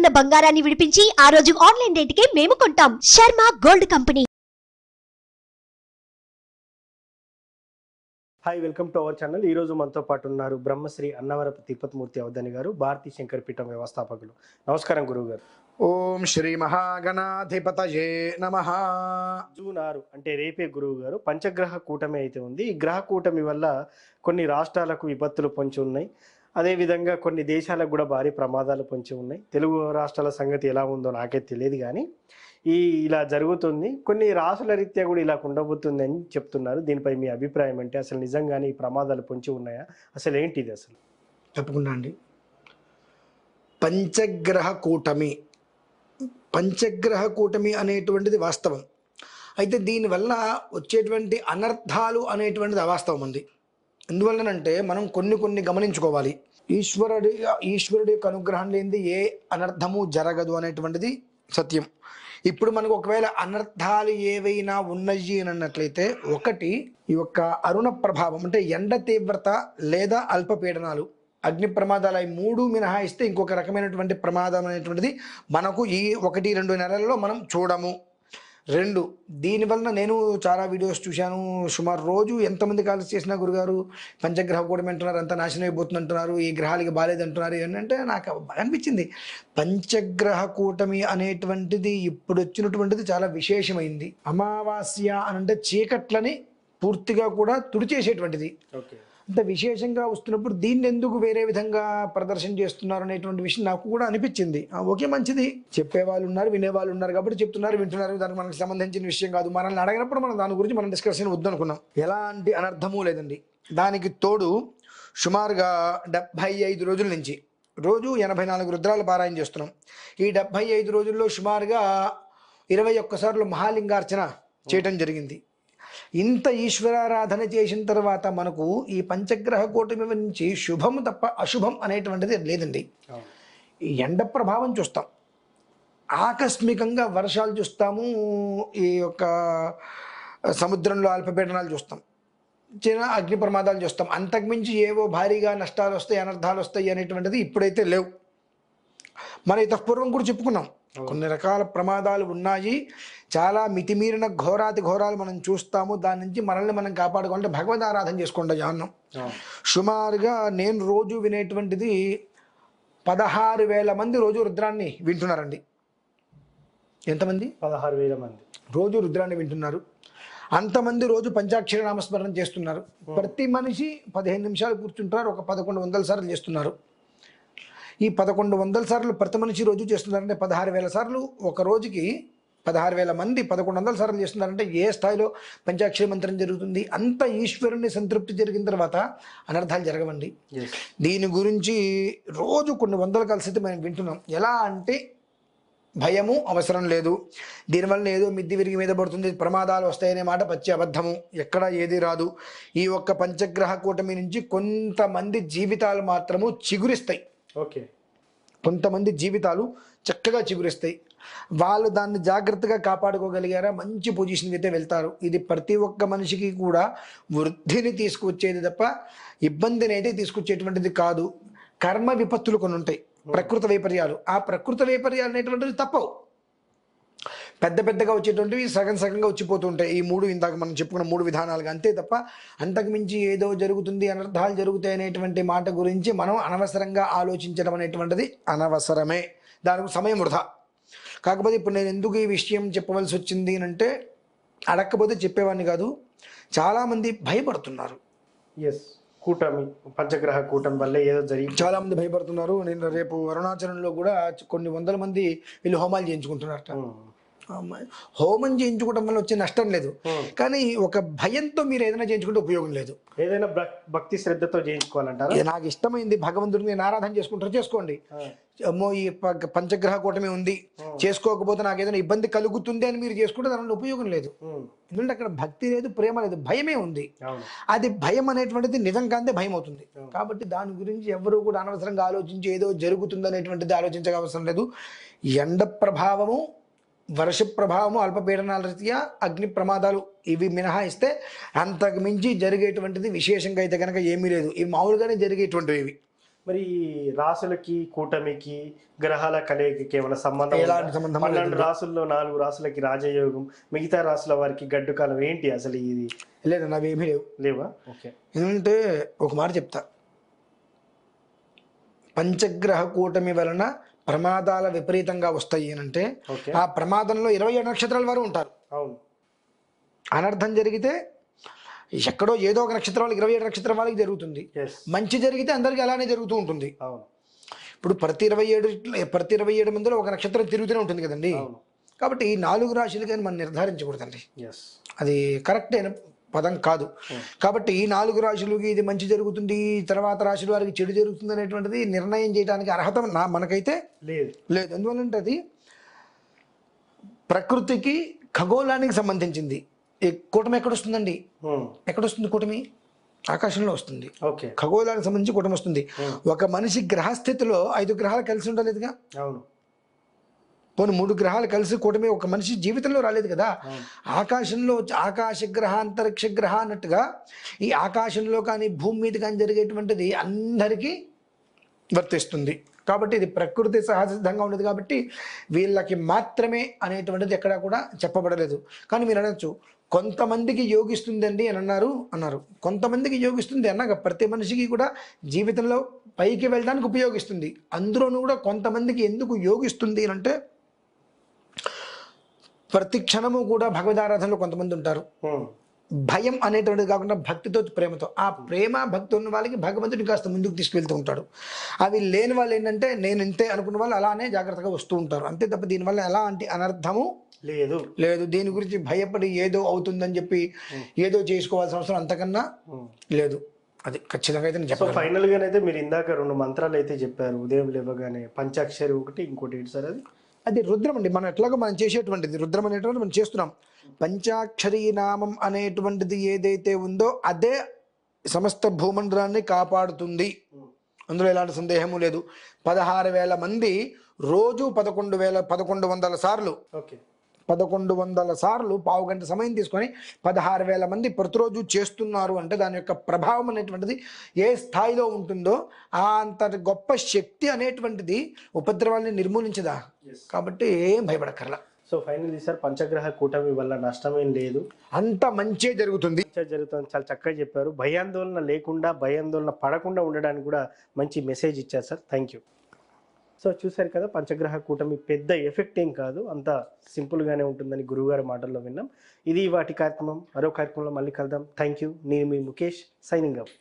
ఉన్న బంగారాన్ని విడిపించి ఆ రోజు ఆన్లైన్ రేటుకే మేము కొంటాం. Sharma gold company. Hi, welcome to our channel. ఈరోజు మనతో పాటు ఉన్నారు బ్రహ్మశ్రీ అన్నవరపు తిరుపతిమూర్తి అవధాని గారు, భారతీ శంకర పీఠం వ్యవస్థాపకులు. నమస్కారం గురువు గారు. ఓం శ్రీ మహాగణాధిపతయే నమః. జూన్ 6 అంటే రేపే గురువు గారు పంచగ్రహ కూటమి అయితే ఉంది. ఈ గ్రహ కూటమి వల్ల కొన్ని రాష్ట్రాలకు విపత్తులు పొంచి ఉన్నాయి. అదేవిధంగా కొన్ని దేశాలకు కూడా భారీ ప్రమాదాలు పొంచి ఉన్నాయి. తెలుగు రాష్ట్రాల సంగతి ఎలా ఉందో నాకైతే తెలియదు, కానీ ఇలా జరుగుతుంది. కొన్ని రాసుల రీత్యా కూడా ఇలా ఉండబోతుంది అని చెప్తున్నారు. దీనిపై మీ అభిప్రాయం అంటే అసలు నిజంగానే ఈ ప్రమాదాలు పొంచి ఉన్నాయా? అసలు ఏంటిది అసలు? తప్పకుండా అండి. పంచగ్రహ కూటమి అనేటువంటిది వాస్తవం. అయితే దీనివల్ల వచ్చేటువంటి అనర్థాలు అనేటువంటిది అవాస్తవం ఉంది. ఎందువల్లనంటే మనం కొన్ని గమనించుకోవాలి. ఈశ్వరుడి యొక్క అనుగ్రహం లేనిది ఏ అనర్థము జరగదు అనేటువంటిది సత్యం. ఇప్పుడు మనకు ఒకవేళ అనర్థాలు ఏవైనా ఉన్నాయి అని అన్నట్లయితే, ఒకటి ఈ యొక్క అరుణ ప్రభావం అంటే ఎండ తీవ్రత లేదా అల్పపీడనాలు, అగ్ని ప్రమాదాలు, అవి 3 మినహాయిస్తే ఇంకొక రకమైనటువంటి ప్రమాదం అనేటువంటిది మనకు ఈ 1-2 నెలల్లో మనం చూడము. 2, దీనివలన నేను చాలా వీడియోస్ చూశాను. సుమారు రోజు ఎంతమంది కాల్స్ చేసినా గురుగారు పంచగ్రహ కూటమి అంటున్నారు, అంత నాశనం అయిపోతుంది అంటున్నారు, ఈ గ్రహాలకి బాగాలేదు అంటున్నారు. ఏంటంటే నాకు అనిపించింది, పంచగ్రహ కూటమి అనేటువంటిది ఇప్పుడు వచ్చినటువంటిది చాలా విశేషమైంది. అమావాస్య అని అంటే చీకట్లని పూర్తిగా కూడా తుడిచేసేటువంటిది. అంత విశేషంగా వస్తున్నప్పుడు దీన్ని ఎందుకు వేరే విధంగా ప్రదర్శన చేస్తున్నారు అనేటువంటి విషయం నాకు కూడా అనిపించింది. ఓకే, మంచిది, చెప్పేవాళ్ళు ఉన్నారు, వినేవాళ్ళు ఉన్నారు కాబట్టి చెప్తున్నారు, వింటున్నారు. దానికి మనకు సంబంధించిన విషయం కాదు. మనల్ని అడిగినప్పుడు మనం దాని గురించి మనం డిస్కషన్ వద్దనుకున్నాం. ఎలాంటి అనర్థము లేదండి. దానికి తోడు సుమారుగా 75 రోజుల నుంచి రోజు 84 రుద్రాలు పారాయణ చేస్తున్నాం. ఈ 75 రోజుల్లో సుమారుగా 21 సార్లు మహాలింగార్చన చేయటం జరిగింది. ఇంత ఈశ్వరారాధన చేసిన తర్వాత మనకు ఈ పంచగ్రహ కూటమి నుంచి శుభం తప్ప అశుభం అనేటువంటిది లేదండి. ఎండ ప్రభావం చూస్తాం, ఆకస్మికంగా వర్షాలు చూస్తాము, ఈ యొక్క సముద్రంలో అల్పపీడనాలు చూస్తాం, చిన్న అగ్ని ప్రమాదాలు చూస్తాం. అంతకుమించి ఏవో భారీగా నష్టాలు వస్తాయి, అనర్థాలు వస్తాయి అనేటువంటిది ఇప్పుడైతే లేవు. మన ఇతపూర్వం కూడా చెప్పుకున్నాం, కొన్ని రకాల ప్రమాదాలు ఉన్నాయి. చాలా మితిమీరిన ఘోరాలు మనం చూస్తాము. దాని నుంచి మనల్ని మనం కాపాడుకోవాలంటే భగవద్ ఆరాధన చేసుకోండి అన్నాం. సుమారుగా నేను రోజు వినేటువంటిది 16,000 మంది రోజు రుద్రాన్ని వింటున్నారండి. ఎంతమంది? 16,000 మంది రోజు రుద్రాన్ని వింటున్నారు. అంతమంది రోజు పంచాక్షరి నామస్మరణ చేస్తున్నారు. ప్రతి మనిషి 15 నిమిషాలు కూర్చుంటున్నారు, ఒక 1100 సార్లు చేస్తున్నారు. ఈ 1100 సార్లు ప్రతి మనిషి రోజు చేస్తున్నారంటే 16,000 సార్లు ఒక రోజుకి 16,000 మంది 1100 సార్లు చేస్తున్నారంటే ఏ స్థాయిలో పంచాక్షరి మంత్రం జరుగుతుంది? అంత ఈశ్వరుని సంతృప్తి జరిగిన తర్వాత అనర్థాలు జరగవండి. దీని గురించి రోజు కొన్ని వందల కలిసి మనం వింటున్నాం. ఎలా అంటే భయము అవసరం లేదు. దీనివల్ల ఏదో మిద్ది విరిగి మీద పడుతుంది, ప్రమాదాలు వస్తాయనే మాట పచ్చి అబద్ధము. ఎక్కడ ఏది రాదు. ఈ ఒక్క పంచగ్రహ కూటమి నుంచి కొంతమంది జీవితాలు మాత్రము చిగురిస్తాయి. కొంతమంది జీవితాలు చక్కగా చిగురిస్తాయి. వాళ్ళు దాన్ని జాగ్రత్తగా కాపాడుకోగలిగారా మంచి పొజిషన్కి అయితే వెళ్తారు. ఇది ప్రతి ఒక్క మనిషికి కూడా వృద్ధిని తీసుకొచ్చేది తప్ప ఇబ్బందిని అయితే తీసుకొచ్చేటువంటిది కాదు. కర్మ విపత్తులు కొన్ని ఉంటాయి, ప్రకృతి వైపర్యాలు. ఆ ప్రకృతి వైపర్యాలు అనేటువంటిది తప్పవు. పెద్దగా వచ్చేటువంటివి సగంగా వచ్చిపోతుంటాయి. ఈ 3 ఇందాక మనం చెప్పుకున్న 3 విధానాలుగా, అంతే తప్ప అంతకుమించి ఏదో జరుగుతుంది, అనర్థాలు జరుగుతాయి అనేటువంటి మాట గురించి మనం అనవసరంగా ఆలోచించడం అనేటువంటిది అనవసరమే. దానికి సమయం వృధా. కాకపోతే ఇప్పుడు నేను ఎందుకు ఈ విషయం చెప్పవలసి వచ్చింది అంటే, అడగకపోతే చెప్పేవాడిని కాదు. చాలామంది భయపడుతున్నారు. కూటమి పంచగ్రహ కూటమి వల్ల ఏదో జరిగింది, చాలా మంది భయపడుతున్నారు. నేను రేపు అరుణాచలంలో కూడా కొన్ని వందల మంది వీళ్ళు హోమాలు చేయించుకుంటున్నారట. హోమం చేయించుకోవడం వల్ల వచ్చే నష్టం లేదు, కానీ ఒక భయంతో మీరు ఏదైనా చేయించుకుంటే ఉపయోగం లేదు. ఏదైనా భక్తి శ్రద్ధతో చేయించుకోవాలంటారు. నాకు ఇష్టమైంది భగవంతుడిని నేను ఆరాధన చేసుకుంటారు, చేసుకోండి. అమ్మో ఈ పంచగ్రహ కూటమి ఉంది, చేసుకోకపోతే నాకు ఏదైనా ఇబ్బంది కలుగుతుంది అని మీరు చేసుకుంటే దానివల్ల ఉపయోగం లేదు. ఎందుకంటే అక్కడ భక్తి లేదు, ప్రేమ లేదు, భయమే ఉంది. అది భయం అనేటువంటిది నిజంగానే భయం అవుతుంది. కాబట్టి దాని గురించి ఎవరు కూడా అనవసరంగా ఆలోచించి ఏదో జరుగుతుంది అనేటువంటిది ఆలోచించక అవసరం లేదు. ఎండ ప్రభావము, వర్ష ప్రభావము, అల్పపీడనాల రీత్యా అగ్ని ప్రమాదాలు ఇవి మినహాయిస్తే అంతకు మించి జరిగేటువంటిది విశేషంగా అయితే కనుక ఏమీ లేదు. ఇవి మామూలుగానే జరిగేటువంటివి. ఇవి మరి ఈ రాసులకి కూటమికి గ్రహాల కలయికకి ఏమైనా సంబంధం ఉందా? ఎలాంటి సంబంధం 12 రాసుల్లో 4 రాసులకి రాజయోగం, మిగతా రాసుల వారికి గడ్డు కాలం, ఏంటి అసలు ఇది? లేదన్న అవి ఏమీ లేవు. లేవా? ఓకే. ఎందుకంటే ఒక మాట చెప్తా, పంచగ్రహ కూటమి వలన ప్రమాదాల విపరీతంగా వస్తాయి అని అంటే ఓకే. ఆ ప్రమాదంలో 27 నక్షత్రాల వారు ఉంటారు. అవును. అనర్థం జరిగితే ఎక్కడో ఏదో ఒక నక్షత్రం వాళ్ళకి 27 నక్షత్రం వాళ్ళకి జరుగుతుంది. Yes. మంచి జరిగితే అందరికీ అలానే జరుగుతూ ఉంటుంది. అవును. ఇప్పుడు ప్రతి 27 మందిలో ఒక నక్షత్రం తిరుగుతూనే ఉంటుంది కదండి. అవును. కాబట్టి ఈ 4 రాశులు కానీ మనం నిర్ధారించకూడదండి, Yes. అది కరెక్ట్ అయిన పదం కాదు. కాబట్టి ఈ 4 రాశులకి ఇది మంచి జరుగుతుంది, తర్వాత రాశుల వారికి చెడు జరుగుతుంది అనేటువంటిది నిర్ణయం చేయడానికి అర్హత మనకైతే లేదు. లేదు. ఎందువల్లంటే అది ప్రకృతికి ఖగోళానికి సంబంధించింది. ఈ కూటమి ఎక్కడొస్తుందండి? ఎక్కడొస్తుంది కూటమి? ఆకాశంలో వస్తుంది. ఓకే. ఖగోళానికి సంబంధించి కూటమి వస్తుంది. ఒక మనిషి గ్రహస్థితిలో 5 గ్రహాలు కలిసి ఉండలేదుగా. అవును. పోనీ 3 గ్రహాలు కలిసి కూటమి ఒక మనిషి జీవితంలో రాలేదు కదా. ఆకాశంలో ఆకాశ గ్రహ అంతరిక్ష గ్రహ అన్నట్టుగా ఈ ఆకాశంలో కానీ భూమి మీద కానీ జరిగేటువంటిది అందరికీ వర్తిస్తుంది. కాబట్టి ఇది ప్రకృతి సహజంగా ఉండదు. కాబట్టి వీళ్ళకి మాత్రమే అనేటువంటిది ఎక్కడా కూడా చెప్పబడలేదు. కానీ మీరు అనొచ్చు, కొంతమందికి యోగిస్తుందండి అని అన్నారు. కొంతమందికి యోగిస్తుంది అన్నాక ప్రతి మనిషికి కూడా జీవితంలో పైకి వెళ్ళడానికి ఉపయోగిస్తుంది. అందులోనూ కూడా కొంతమందికి ఎందుకు యోగిస్తుంది అని అంటే ప్రతి క్షణము కూడా భగవదారాధనలో కొంతమంది ఉంటారు. భయం అనేటువంటిది కాకుండా భక్తితో ప్రేమతో, ఆ ప్రేమ భక్తి ఉన్న వాళ్ళకి భగవంతుడిని కాస్త ముందుకు తీసుకెళ్తూ ఉంటాడు. అవి లేని వాళ్ళు ఏంటంటే నేను ఇంతే అనుకున్న వాళ్ళు అలానే జాగ్రత్తగా వస్తూ ఉంటారు. అంతే తప్ప దీనివల్ల ఎలాంటి అనర్థము లేదు. దీని గురించి భయపడి ఏదో అవుతుందని చెప్పి ఏదో చేసుకోవాల్సిన అవసరం అంతకన్నా లేదు. అది ఖచ్చితంగా అయితే నేను చెప్పాను. ఫైనల్ గానైతే మీరు ఇందాక 2 మంత్రాలు అయితే చెప్పారు, ఉదయం లేవగానే పంచాక్షరి ఒకటి, ఇంకోటి ఏంటి సార్ అది? అది రుద్రం అండి. మనం ఎట్లాగో మనం చేసేటువంటిది రుద్రం అనేటువంటిది మనం చేస్తున్నాం. పంచాక్షరీ నామం అనేటువంటిది ఏదైతే ఉందో అదే సమస్త భూమండలాన్ని కాపాడుతుంది. అందులో ఎలాంటి సందేహము లేదు. 16,000 మంది రోజు 1100 సార్లు 1100 సార్లు పావు గంట సమయం తీసుకొని 16,000 మంది ప్రతిరోజు చేస్తున్నారు అంటే దాని యొక్క ప్రభావం అనేటువంటిది ఏ స్థాయిలో ఉంటుందో ఆ అంత గొప్ప శక్తి అనేటువంటిది ఉపద్రవాల్ని నిర్మూలించదా. కాబట్టి ఏం భయపడక్కర్లా. సో ఫైనల్లీ సార్, పంచగ్రహ కూటమి వల్ల నష్టమేం లేదు, అంత మంచి జరుగుతుంది. చాలా చక్కగా చెప్పారు. భయాందోళన లేకుండా, భయాందోళన పడకుండా ఉండడానికి కూడా మంచి మెసేజ్ ఇచ్చారు సార్. Thank you. సో చూశారు కదా, పంచగ్రహ కూటమి పెద్ద ఎఫెక్ట్ ఏం కాదు, అంత సింపుల్గానే ఉంటుందని గురువుగారి మాటల్లో విన్నాం. ఇది వాటి కార్యక్రమం. మరో కార్యక్రమంలో మళ్ళీ కలుద్దాం. Thank you. నేను మీ ముఖేష్, సైనింగ్ అప్.